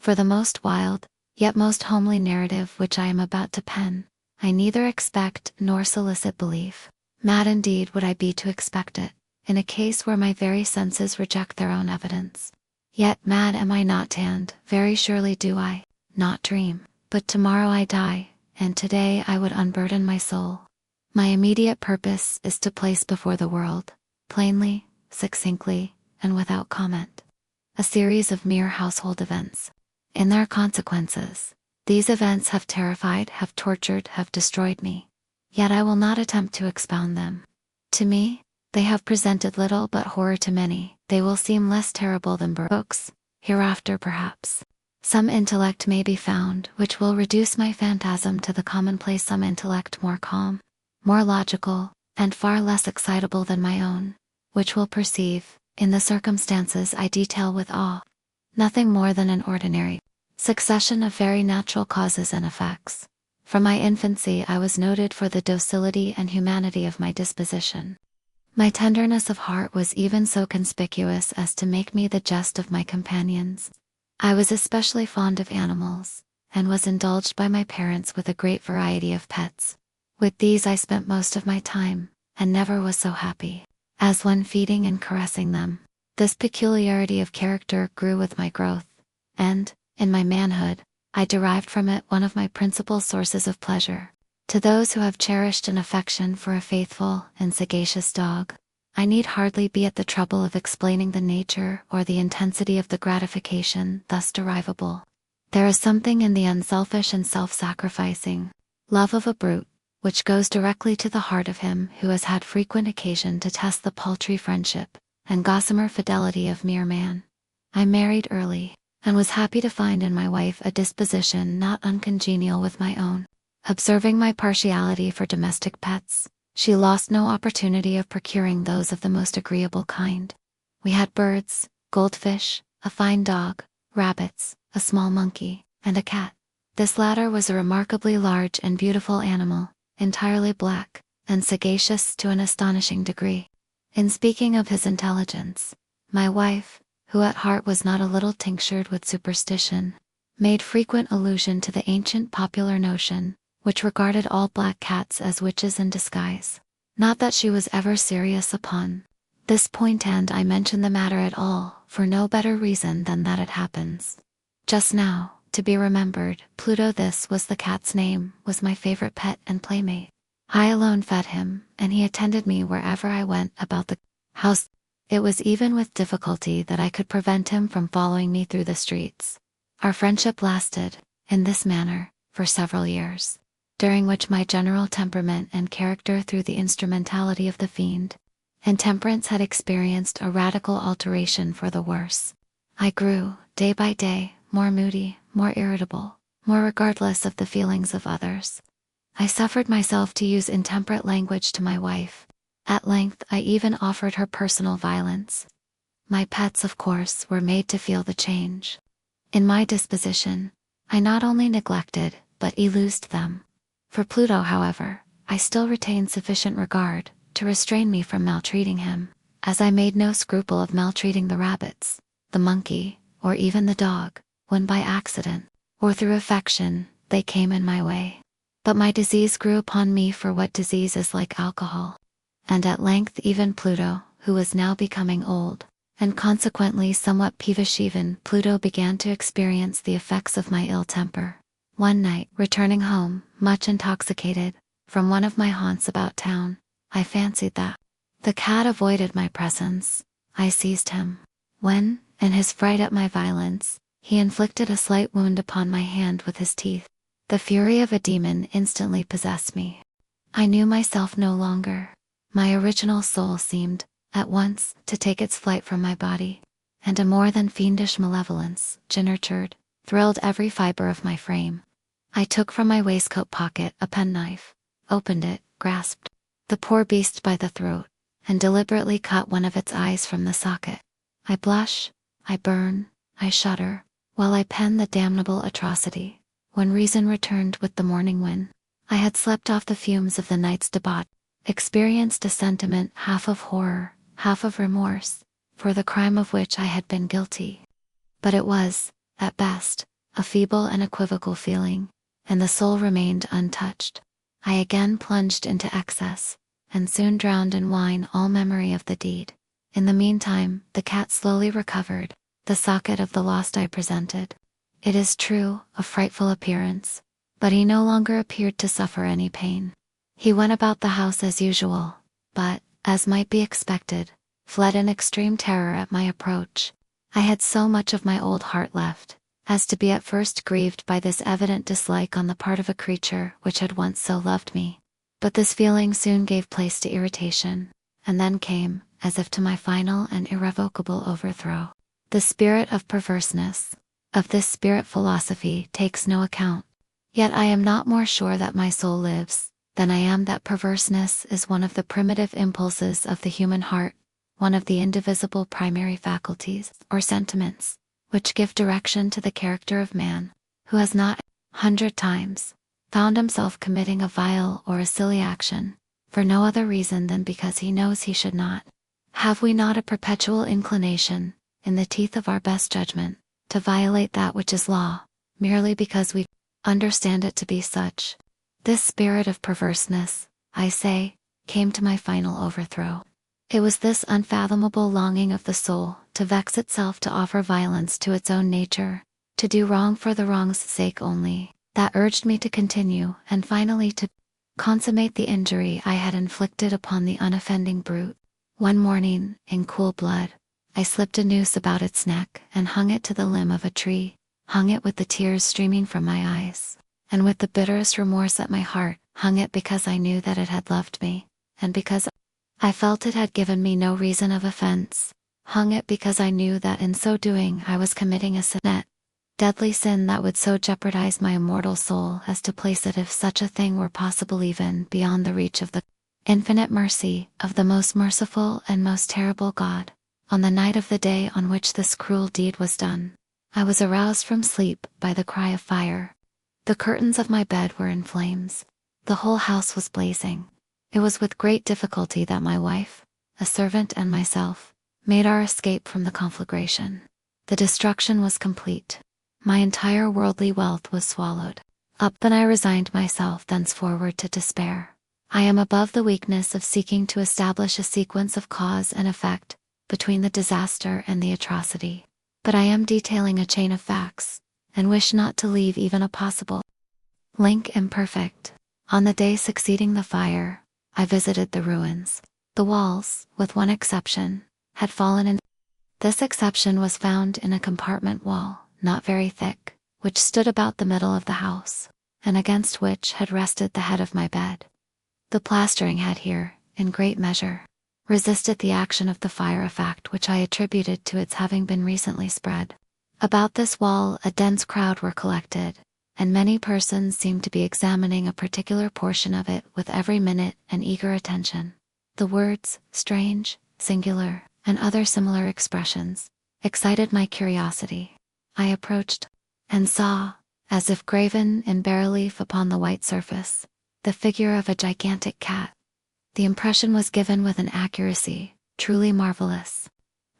For the most wild, yet most homely narrative which I am about to pen, I neither expect nor solicit belief. Mad indeed would I be to expect it, in a case where my very senses reject their own evidence. Yet mad am I not, and very surely do I not dream. But tomorrow I die, and today I would unburden my soul. My immediate purpose is to place before the world, plainly, succinctly, and without comment, a series of mere household events. In their consequences, these events have terrified, have tortured, have destroyed me. Yet I will not attempt to expound them. To me, they have presented little but horror to many. They will seem less terrible than books, hereafter perhaps. Some intellect may be found which will reduce my phantasm to the commonplace, some intellect more calm, more logical, and far less excitable than my own, which will perceive, in the circumstances I detail with awe, nothing more than an ordinary succession of very natural causes and effects. From my infancy I was noted for the docility and humanity of my disposition. My tenderness of heart was even so conspicuous as to make me the jest of my companions. I was especially fond of animals, and was indulged by my parents with a great variety of pets. With these I spent most of my time, and never was so happy as when feeding and caressing them. This peculiarity of character grew with my growth, and, in my manhood, I derived from it one of my principal sources of pleasure. To those who have cherished an affection for a faithful and sagacious dog, I need hardly be at the trouble of explaining the nature or the intensity of the gratification thus derivable. There is something in the unselfish and self-sacrificing love of a brute, which goes directly to the heart of him who has had frequent occasion to test the paltry friendship and gossamer fidelity of mere man. I married early, and was happy to find in my wife a disposition not uncongenial with my own. Observing my partiality for domestic pets, she lost no opportunity of procuring those of the most agreeable kind. We had birds, goldfish, a fine dog, rabbits, a small monkey, and a cat. This latter was a remarkably large and beautiful animal, entirely black, and sagacious to an astonishing degree. In speaking of his intelligence, my wife, who at heart was not a little tinctured with superstition, made frequent allusion to the ancient popular notion, which regarded all black cats as witches in disguise. Not that she was ever serious upon this point, and I mention the matter at all, for no better reason than that it happens just now to be remembered. Pluto, this was the cat's name, was my favorite pet and playmate. I alone fed him, and he attended me wherever I went about the house. It was even with difficulty that I could prevent him from following me through the streets. Our friendship lasted, in this manner, for several years, during which my general temperament and character, through the instrumentality of the fiend intemperance, had experienced a radical alteration for the worse. I grew, day by day, more moody, more irritable, more regardless of the feelings of others. I suffered myself to use intemperate language to my wife. At length I even offered her personal violence. My pets, of course, were made to feel the change in my disposition. I not only neglected, but elused them. For Pluto, however, I still retained sufficient regard to restrain me from maltreating him, as I made no scruple of maltreating the rabbits, the monkey, or even the dog, when by accident, or through affection, they came in my way. But my disease grew upon me, for what disease is like alcohol? And at length even Pluto, who was now becoming old, and consequently somewhat peevish, even Pluto began to experience the effects of my ill temper. One night, returning home, much intoxicated, from one of my haunts about town, I fancied that the cat avoided my presence. I seized him, when, in his fright at my violence, he inflicted a slight wound upon my hand with his teeth. The fury of a demon instantly possessed me. I knew myself no longer. My original soul seemed, at once, to take its flight from my body, and a more than fiendish malevolence, nurtured, thrilled every fiber of my frame. I took from my waistcoat pocket a penknife, opened it, grasped the poor beast by the throat, and deliberately cut one of its eyes from the socket. I blush, I burn, I shudder, while I pen the damnable atrocity. When reason returned with the morning wind, I had slept off the fumes of the night's debauch, experienced a sentiment half of horror, half of remorse, for the crime of which I had been guilty. But it was, at best, a feeble and equivocal feeling, and the soul remained untouched. I again plunged into excess, and soon drowned in wine all memory of the deed. In the meantime, the cat slowly recovered, the socket of the lost eye presented. It is true, a frightful appearance, but he no longer appeared to suffer any pain. He went about the house as usual, but, as might be expected, fled in extreme terror at my approach. I had so much of my old heart left, as to be at first grieved by this evident dislike on the part of a creature which had once so loved me. But this feeling soon gave place to irritation, and then came, as if to my final and irrevocable overthrow, the spirit of perverseness. Of this spirit philosophy takes no account. Yet I am not more sure that my soul lives, than I am that perverseness is one of the primitive impulses of the human heart, one of the indivisible primary faculties, or sentiments, which give direction to the character of man, who has not, 100 times, found himself committing a vile or a silly action, for no other reason than because he knows he should not. Have we not a perpetual inclination, in the teeth of our best judgment, to violate that which is law, merely because we understand it to be such? This spirit of perverseness, I say, came to my final overthrow. It was this unfathomable longing of the soul to vex itself, to offer violence to its own nature, to do wrong for the wrong's sake only, that urged me to continue and finally to consummate the injury I had inflicted upon the unoffending brute. One morning, in cool blood, I slipped a noose about its neck and hung it to the limb of a tree, hung it with the tears streaming from my eyes, and with the bitterest remorse at my heart, hung it because I knew that it had loved me, and because I felt it had given me no reason of offense, hung it because I knew that in so doing I was committing a sin, deadly sin that would so jeopardize my immortal soul as to place it, if such a thing were possible, even beyond the reach of the infinite mercy of the most merciful and most terrible God. On the night of the day on which this cruel deed was done, I was aroused from sleep by the cry of fire. The curtains of my bed were in flames. The whole house was blazing. It was with great difficulty that my wife, a servant, and myself made our escape from the conflagration. The destruction was complete. My entire worldly wealth was swallowed up, and I resigned myself thenceforward to despair. I am above the weakness of seeking to establish a sequence of cause and effect between the disaster and the atrocity, but I am detailing a chain of facts, and wish not to leave even a possible link imperfect. On the day succeeding the fire, I visited the ruins. The walls, with one exception, had fallen in. This exception was found in a compartment wall, not very thick, which stood about the middle of the house, and against which had rested the head of my bed. The plastering had here, in great measure, resisted the action of the fire, a fact which I attributed to its having been recently spread. About this wall a dense crowd were collected, and many persons seemed to be examining a particular portion of it with every minute and eager attention. The words, strange, singular, and other similar expressions, excited my curiosity. I approached, and saw, as if graven in bas-relief upon the white surface, the figure of a gigantic cat. The impression was given with an accuracy truly marvelous.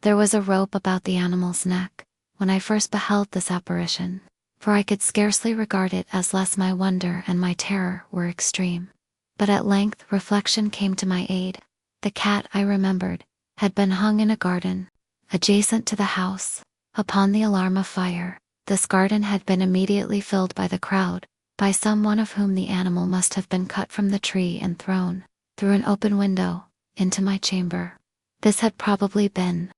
There was a rope about the animal's neck when I first beheld this apparition, for I could scarcely regard it as less. My wonder and my terror were extreme. But at length reflection came to my aid. The cat, I remembered, had been hung in a garden adjacent to the house. Upon the alarm of fire, this garden had been immediately filled by the crowd, by some one of whom the animal must have been cut from the tree and thrown, through an open window, into my chamber. This had probably been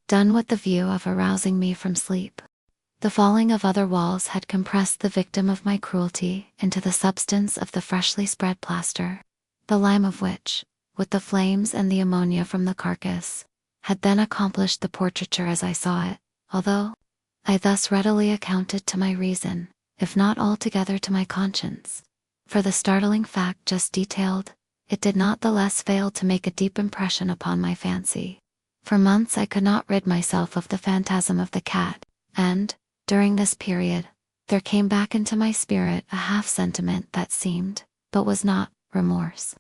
done with the view of arousing me from sleep. The falling of other walls had compressed the victim of my cruelty into the substance of the freshly spread plaster, the lime of which, with the flames and the ammonia from the carcass, had then accomplished the portraiture as I saw it, although I thus readily accounted to my reason, if not altogether to my conscience, for the startling fact just detailed. It did not the less fail to make a deep impression upon my fancy. For months I could not rid myself of the phantasm of the cat, and, during this period, there came back into my spirit a half-sentiment that seemed, but was not, remorse.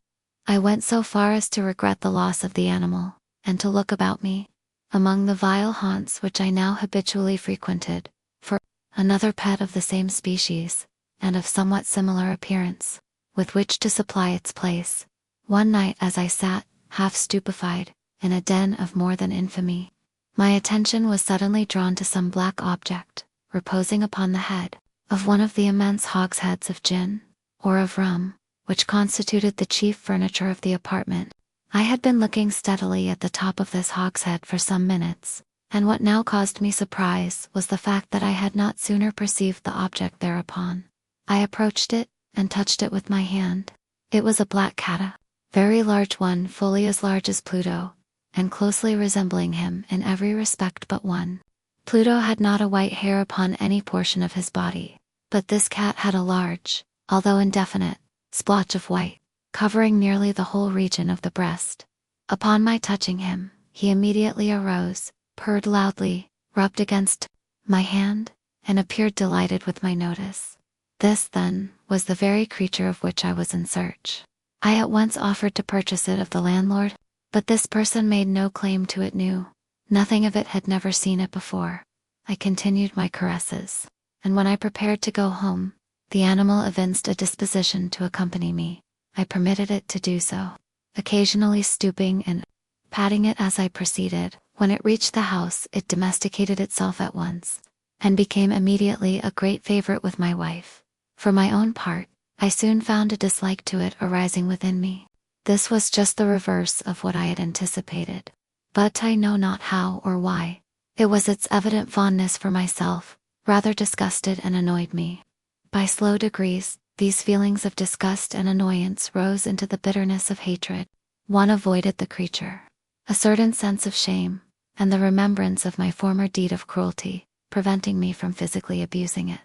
I went so far as to regret the loss of the animal, and to look about me, among the vile haunts which I now habitually frequented, for another pet of the same species, and of somewhat similar appearance, with which to supply its place. One night as I sat, half stupefied, in a den of more than infamy, my attention was suddenly drawn to some black object, reposing upon the head of one of the immense hogsheads of gin, or of rum, which constituted the chief furniture of the apartment. I had been looking steadily at the top of this hogshead for some minutes, and what now caused me surprise was the fact that I had not sooner perceived the object thereupon. I approached it, and touched it with my hand. It was a black cat, a very large one, fully as large as Pluto, and closely resembling him in every respect but one. Pluto had not a white hair upon any portion of his body, but this cat had a large, although indefinite, splotch of white, covering nearly the whole region of the breast. Upon my touching him, he immediately arose, purred loudly, rubbed against my hand, and appeared delighted with my notice. This, then, was the very creature of which I was in search. I at once offered to purchase it of the landlord, but this person made no claim to it, knew nothing of it, had never seen it before. I continued my caresses, and when I prepared to go home, the animal evinced a disposition to accompany me. I permitted it to do so, occasionally stooping and patting it as I proceeded. When it reached the house, it domesticated itself at once, and became immediately a great favorite with my wife. For my own part, I soon found a dislike to it arising within me. This was just the reverse of what I had anticipated, but I know not how or why. It was its evident fondness for myself, rather disgusted and annoyed me. By slow degrees, these feelings of disgust and annoyance rose into the bitterness of hatred. One avoided the creature, a certain sense of shame, and the remembrance of my former deed of cruelty, preventing me from physically abusing it.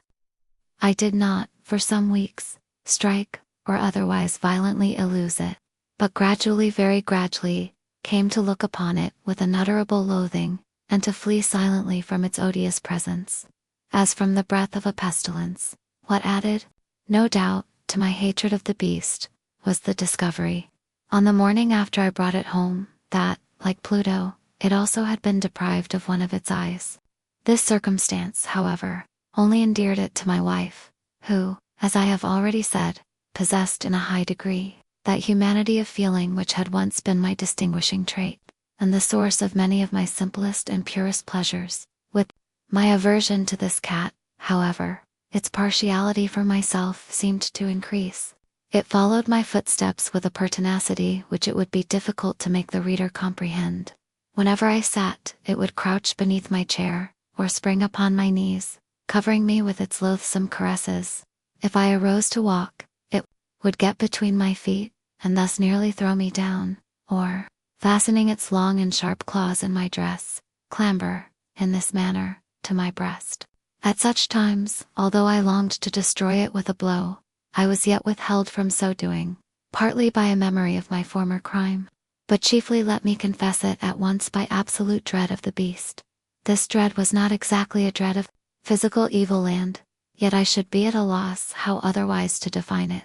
I did not, for some weeks, strike, or otherwise violently illuse it, but gradually, very gradually, came to look upon it with unutterable loathing, and to flee silently from its odious presence, as from the breath of a pestilence. What added, no doubt, to my hatred of the beast, was the discovery, on the morning after I brought it home, that, like Pluto, it also had been deprived of one of its eyes. This circumstance, however, only endeared it to my wife, who, as I have already said, possessed in a high degree that humanity of feeling which had once been my distinguishing trait, and the source of many of my simplest and purest pleasures. With my aversion to this cat, however, its partiality for myself seemed to increase. It followed my footsteps with a pertinacity which it would be difficult to make the reader comprehend. Whenever I sat, it would crouch beneath my chair, or spring upon my knees, covering me with its loathsome caresses. If I arose to walk, it would get between my feet, and thus nearly throw me down, or, fastening its long and sharp claws in my dress, clamber, in this manner, to my breast. At such times, although I longed to destroy it with a blow, I was yet withheld from so doing, partly by a memory of my former crime, but chiefly, let me confess it at once, by absolute dread of the beast. This dread was not exactly a dread of physical evil, and yet I should be at a loss how otherwise to define it.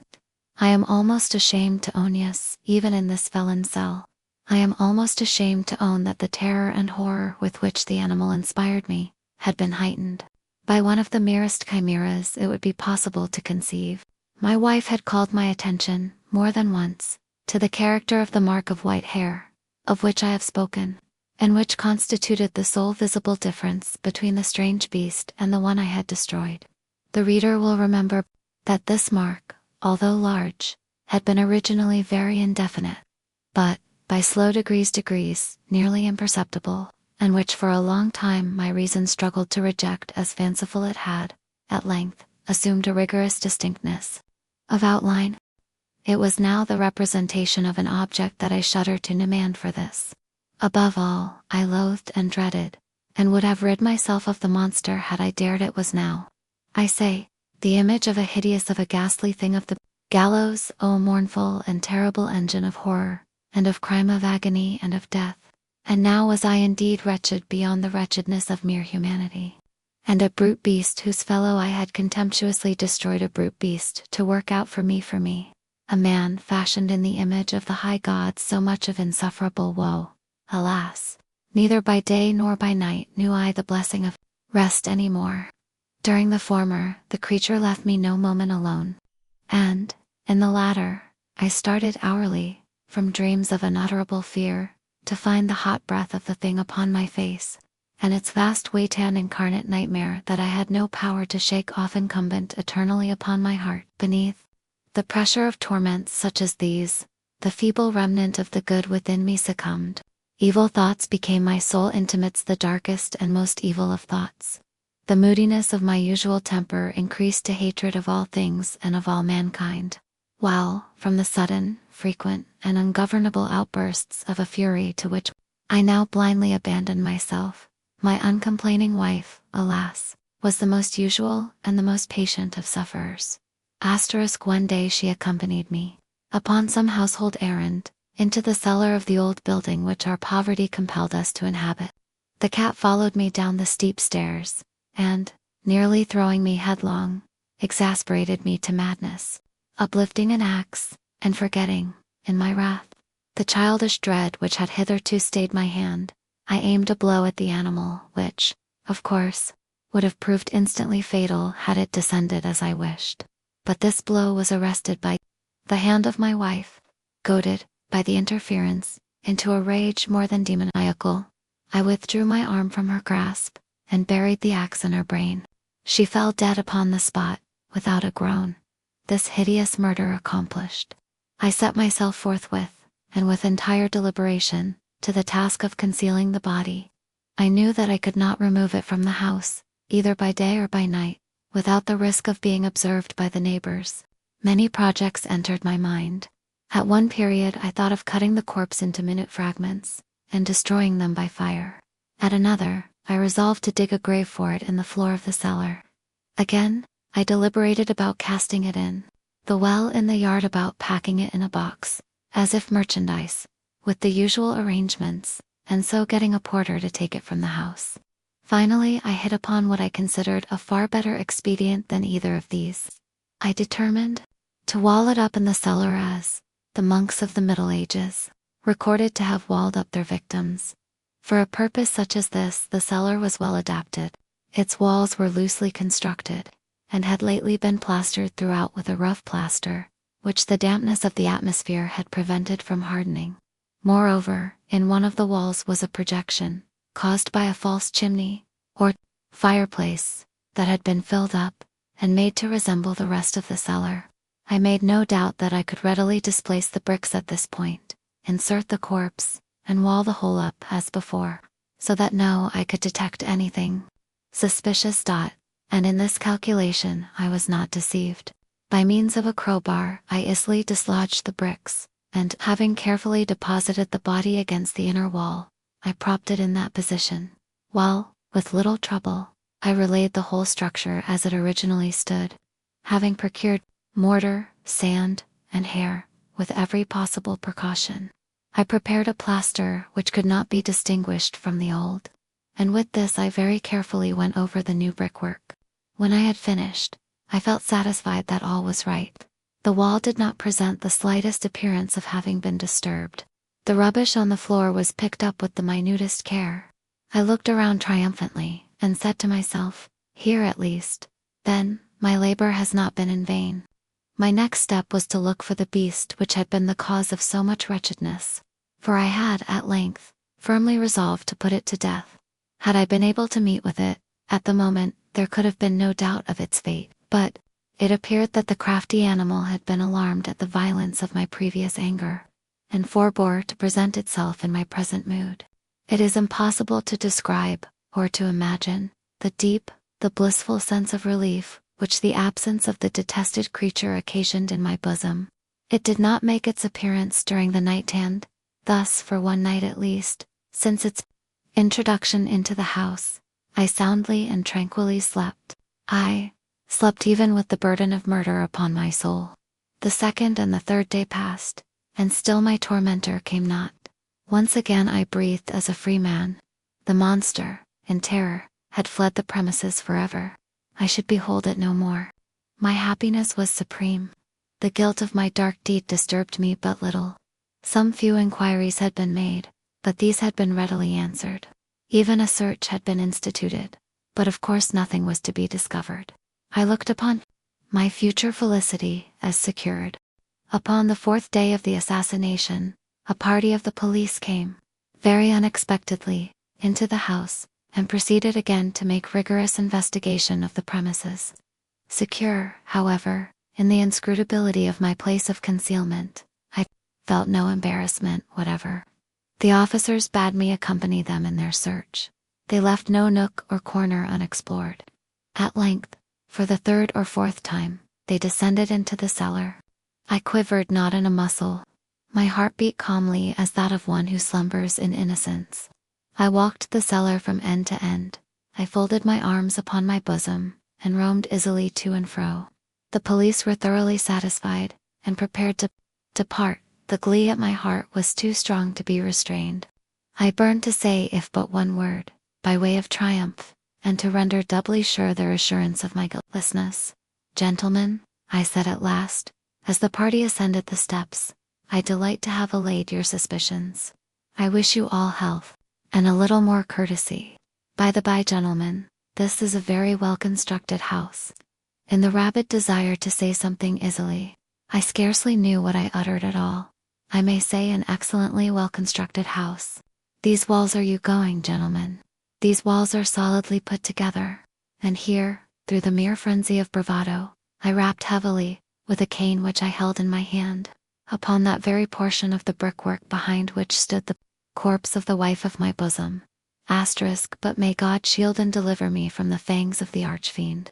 I am almost ashamed to own, yes, even in this felon's cell, I am almost ashamed to own that the terror and horror with which the animal inspired me had been heightened by one of the merest chimeras it would be possible to conceive. My wife had called my attention, more than once, to the character of the mark of white hair, of which I have spoken, and which constituted the sole visible difference between the strange beast and the one I had destroyed. The reader will remember that this mark, although large, had been originally very indefinite, but, by slow degrees, nearly imperceptible, and which for a long time my reason struggled to reject as fanciful, it had, at length, assumed a rigorous distinctness of outline. It was now the representation of an object that I shudder to demand for this. Above all, I loathed and dreaded, and would have rid myself of the monster had I dared. It was now, I say, the image of a ghastly thing of the gallows, O mournful and terrible engine of horror, and of crime, of agony, and of death. And now was I indeed wretched beyond the wretchedness of mere humanity, and a brute beast whose fellow I had contemptuously destroyed, a brute beast to work out for me, a man fashioned in the image of the high gods, so much of insufferable woe. Alas, neither by day nor by night knew I the blessing of rest any more. During the former, the creature left me no moment alone. And, in the latter, I started hourly, from dreams of unutterable fear, to find the hot breath of the thing upon my face, and its vast weight an incarnate nightmare that I had no power to shake off incumbent eternally upon my heart. Beneath the pressure of torments such as these, the feeble remnant of the good within me succumbed. Evil thoughts became my sole intimates, the darkest and most evil of thoughts. The moodiness of my usual temper increased to hatred of all things and of all mankind, while, from the sudden, frequent, and ungovernable outbursts of a fury to which I now blindly abandoned myself, my uncomplaining wife, alas, was the most usual and the most patient of sufferers. One day she accompanied me, upon some household errand, into the cellar of the old building which our poverty compelled us to inhabit. The cat followed me down the steep stairs, and, nearly throwing me headlong, exasperated me to madness. Uplifting an axe, and forgetting, in my wrath, the childish dread which had hitherto stayed my hand, I aimed a blow at the animal, which, of course, would have proved instantly fatal had it descended as I wished. But this blow was arrested by the hand of my wife. Goaded, by the interference, into a rage more than demoniacal, I withdrew my arm from her grasp, and buried the axe in her brain. She fell dead upon the spot, without a groan. This hideous murder accomplished, I set myself forthwith, and with entire deliberation, to the task of concealing the body. I knew that I could not remove it from the house, either by day or by night, without the risk of being observed by the neighbors. Many projects entered my mind. At one period I thought of cutting the corpse into minute fragments, and destroying them by fire. At another, I resolved to dig a grave for it in the floor of the cellar. Again, I deliberated about casting it in the well in the yard, about packing it in a box, as if merchandise, with the usual arrangements, and so getting a porter to take it from the house. Finally, I hit upon what I considered a far better expedient than either of these. I determined to wall it up in the cellar as the monks of the Middle Ages recorded to have walled up their victims. For a purpose such as this, the cellar was well adapted. Its walls were loosely constructed, and had lately been plastered throughout with a rough plaster, which the dampness of the atmosphere had prevented from hardening. Moreover, in one of the walls was a projection, caused by a false chimney, or fireplace, that had been filled up, and made to resemble the rest of the cellar. I made no doubt that I could readily displace the bricks at this point, insert the corpse, and wall the whole up as before, so that no eye could detect anything suspicious. And in this calculation I was not deceived. By means of a crowbar I easily dislodged the bricks, and, having carefully deposited the body against the inner wall, I propped it in that position, while, with little trouble, I relaid the whole structure as it originally stood. Having procured mortar, sand, and hair, with every possible precaution, I prepared a plaster which could not be distinguished from the old, and with this I very carefully went over the new brickwork. When I had finished, I felt satisfied that all was right. The wall did not present the slightest appearance of having been disturbed. The rubbish on the floor was picked up with the minutest care. I looked around triumphantly, and said to myself, here at least, then, my labor has not been in vain. My next step was to look for the beast which had been the cause of so much wretchedness, for I had, at length, firmly resolved to put it to death. Had I been able to meet with it, at the moment, there could have been no doubt of its fate, but it appeared that the crafty animal had been alarmed at the violence of my previous anger, and forbore to present itself in my present mood. It is impossible to describe, or to imagine, the deep, the blissful sense of relief which the absence of the detested creature occasioned in my bosom. It did not make its appearance during the night, and thus, for one night at least, since its introduction into the house, I soundly and tranquilly slept. I slept even with the burden of murder upon my soul. The second and the third day passed, and still my tormentor came not. Once again I breathed as a free man. The monster, in terror, had fled the premises forever. I should behold it no more. My happiness was supreme. The guilt of my dark deed disturbed me but little. Some few inquiries had been made, but these had been readily answered. Even a search had been instituted, but of course nothing was to be discovered. I looked upon my future felicity as secured. Upon the 4th day of the assassination, a party of the police came, very unexpectedly, into the house, and proceeded again to make rigorous investigation of the premises. Secure, however, in the inscrutability of my place of concealment, I felt no embarrassment whatever. The officers bade me accompany them in their search. They left no nook or corner unexplored. At length, for the 3rd or 4th time, they descended into the cellar. I quivered not in a muscle. My heart beat calmly as that of one who slumbers in innocence. I walked the cellar from end to end. I folded my arms upon my bosom, and roamed easily to and fro. The police were thoroughly satisfied, and prepared to depart. The glee at my heart was too strong to be restrained. I burned to say if but one word, by way of triumph, and to render doubly sure their assurance of my guiltlessness. "Gentlemen," I said at last, as the party ascended the steps, "I delight to have allayed your suspicions. I wish you all health, and a little more courtesy. By the by, gentlemen, this is a very well-constructed house." In the rabid desire to say something easily, I scarcely knew what I uttered at all. I may say an excellently well-constructed house. These walls are you going, gentlemen. These walls are solidly put together. And here, through the mere frenzy of bravado, I rapped heavily, with a cane which I held in my hand, upon that very portion of the brickwork behind which stood the corpse of the wife of my bosom. But may God shield and deliver me from the fangs of the archfiend.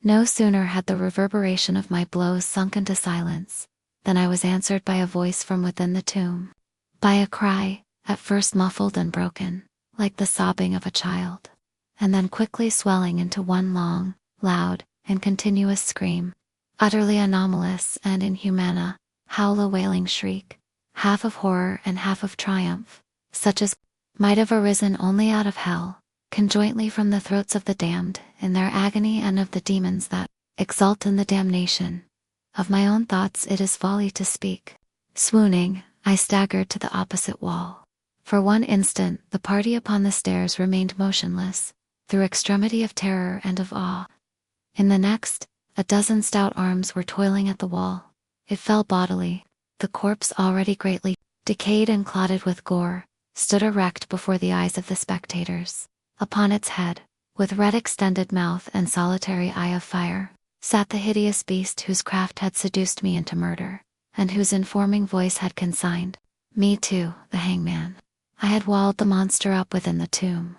No sooner had the reverberation of my blows sunk into silence, than I was answered by a voice from within the tomb. By a cry, at first muffled and broken, like the sobbing of a child, and then quickly swelling into one long, loud, and continuous scream, utterly anomalous and inhumana, howl a wailing shriek, half of horror and half of triumph, such as might have arisen only out of hell, conjointly from the throats of the damned in their agony and of the demons that exult in the damnation. Of my own thoughts it is folly to speak. Swooning, I staggered to the opposite wall. For one instant the party upon the stairs remained motionless, through extremity of terror and of awe. In the next, a dozen stout arms were toiling at the wall. It fell bodily. The corpse, already greatly decayed and clotted with gore, stood erect before the eyes of the spectators. Upon its head, with red extended mouth and solitary eye of fire, sat the hideous beast whose craft had seduced me into murder, and whose informing voice had consigned me to the hangman. I had walled the monster up within the tomb.